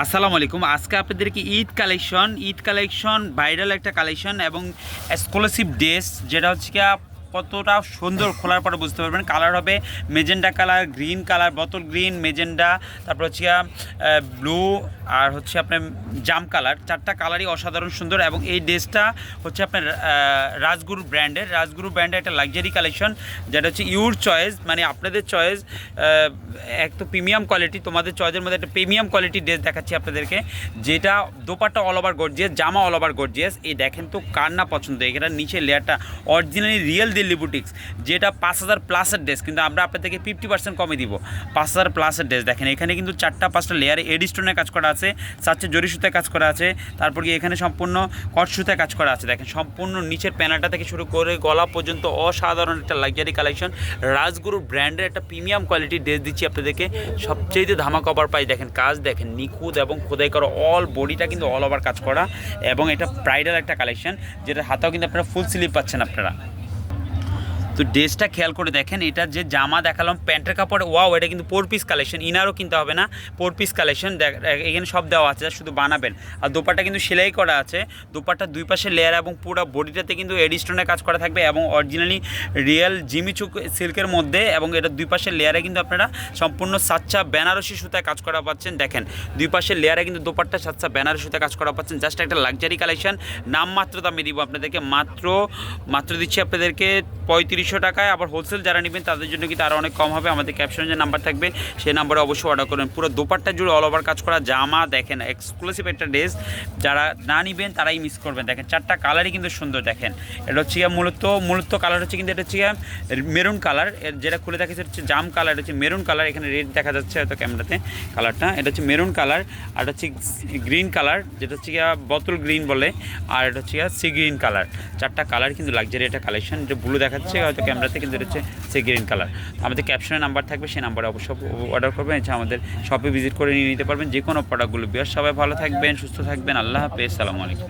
আসসালামু আলাইকুম। আজকে আপনাদেরকে ঈদ কালেকশন ভাইরাল একটা কালেকশন এবং এক্সক্লুসিভ ড্রেস, যেটা হচ্ছে কি কতটা সুন্দর খোলার পরে বুঝতে পারবেন। কালার হবে মেজেন্ডা কালার, গ্রিন কালার, বোতল গ্রিন, মেজেন্ডা, তারপর হচ্ছে ব্লু, আর হচ্ছে আপনার জাম কালার। চারটা কালারই অসাধারণ সুন্দর। এবং এই ড্রেসটা হচ্ছে আপনার রাজগুরু ব্র্যান্ডের একটা লাক্সারি কালেকশন, যেটা হচ্ছে ইউর চয়েস, মানে আপনাদের চয়েস। এক তো প্রিমিয়াম কোয়ালিটি, তোমাদের চয়েসের মধ্যে একটা প্রিমিয়াম কোয়ালিটি ড্রেস দেখাচ্ছি আপনাদেরকে, যেটা দোপাট্টা অল ওভার গর্জিয়াস, জামা অল ওভার গর্জিয়াস। এই দেখেন তো কার না পছন্দ। এখানে নিচে লেয়ারটা অরিজিনালি রিয়েল দিল্লি বুটিক্স, যেটা 5,000 প্লাসের ড্রেস, কিন্তু আমরা আপনাদেরকে 50% কমে দিব। 5,000 প্লাসের ড্রেস দেখেন। এখানে কিন্তু 4-5টা লেয়ারে এডি স্টোনের কাজ করা আছে, সাথে জরি সুতায় কাজ করা আছে, তারপর কি এখানে সম্পূর্ণ কট সুতায় কাজ করা আছে। দেখেন সম্পূর্ণ নিচের প্যানেলটা থেকে শুরু করে গলা পর্যন্ত অসাধারণ একটা লাক্সারি কালেকশন। রাজগুরু ব্র্যান্ডের একটা প্রিমিয়াম কোয়ালিটির ড্রেস দিচ্ছি আপনাদেরকে সবচেয়ে ধামাকা অফার প্রাইস। দেখেন কাজ দেখেন নিখুঁত এবং খোদাই করা, অল বডিটা কিন্তু অল ওভার কাজ করা, এবং এটা ব্রাইডাল একটা কালেকশন, যেটা হাতেও কিন্তু আপনারা ফুল স্লিভ পাচ্ছেন আপনারা। তো ড্রেসটা খেয়াল করে দেখেন, এটা যে জামা দেখালাম প্যান্টের কাপড়, ওয়াও, এটা কিন্তু 4 পিস কালেকশন, ইনারও কিনতে হবে না, 4 পিস কালেকশন। এখানে সব দেওয়া আছে, শুধু বানাবেন। আর দোপাট্টা কিন্তু সেলাই করা আছে, দোপাট্টার দুই পাশে লেয়ার এবং পুরো বডিটাতে কিন্তু এডি স্টোনের কাজ করা থাকবে, এবং অরিজিনালি রিয়েল জিমিচু সিল্কের মধ্যে, এবং এটা দুই পাশের লেয়ারে কিন্তু আপনারা সম্পূর্ণ সাচ্চা বেনারসি সুতায় কাজ করা পাচ্ছেন। দেখেন দুই পাশের লেয়ারে কিন্তু দোপাট্টা সাচ্চা বেনারসি সুতায় কাজ করা পাচ্ছেন। জাস্ট একটা লাক্সারি কালেকশন। নামমাত্র দামে দিব আপনাদেরকে, মাত্র দিচ্ছি আপনাদেরকে 3500 টাকায়। আবার হোলসেল যারা নেবেন তাদের জন্য কিন্তু আরও অনেক কম হবে। আমাদের ক্যাপশনে যে নাম্বার থাকবে সেই নাম্বারে অবশ্যই অর্ডার করবেন। পুরো দোপাট্টা জুড়ে অল ওভার কাজ করা জামা দেখেন, এক্সক্লুসিভ একটা ড্রেস। যারা না নেবেন তারাই মিস করবেন। দেখেন চারটা কালারই কিন্তু সুন্দর। দেখেন এটা হচ্ছে মূলত কালার হচ্ছে কিন্তু এটা হচ্ছে মেরুন কালার, যেটা খুলে দেখেছে হচ্ছে জাম কালার, এটা হচ্ছে মেরুন কালার। এখানে রেড দেখা যাচ্ছে হয়তো ক্যামেরাতে কালারটা, এটা হচ্ছে মেরুন কালার। আর এটা হচ্ছে গ্রিন কালার, যেটা হচ্ছে বোতল গ্রিন বলে, আর এটা হচ্ছে সি গ্রিন কালার। চারটা কালার কিন্তু লাক্সারি একটা কালেকশন। এটা ব্লু দেখাচ্ছে হয়তো ক্যামেরাতে, কিন্তু এটা হচ্ছে সি গ্রিন কালার। আমাদের ক্যাপশনে নাম্বার থাকবে, সেই নাম্বারে অবশ্যই অর্ডার করবেন। এছাড়া আমাদের শপে ভিজিট করে নিয়ে নিতে পারবেন যে কোনো প্রোডাক্টগুলো। সবাই ভালো থাকবেন, সুস্থ থাকবেন। আল্লাহ হাফেজ, আসসালামু আলাইকুম।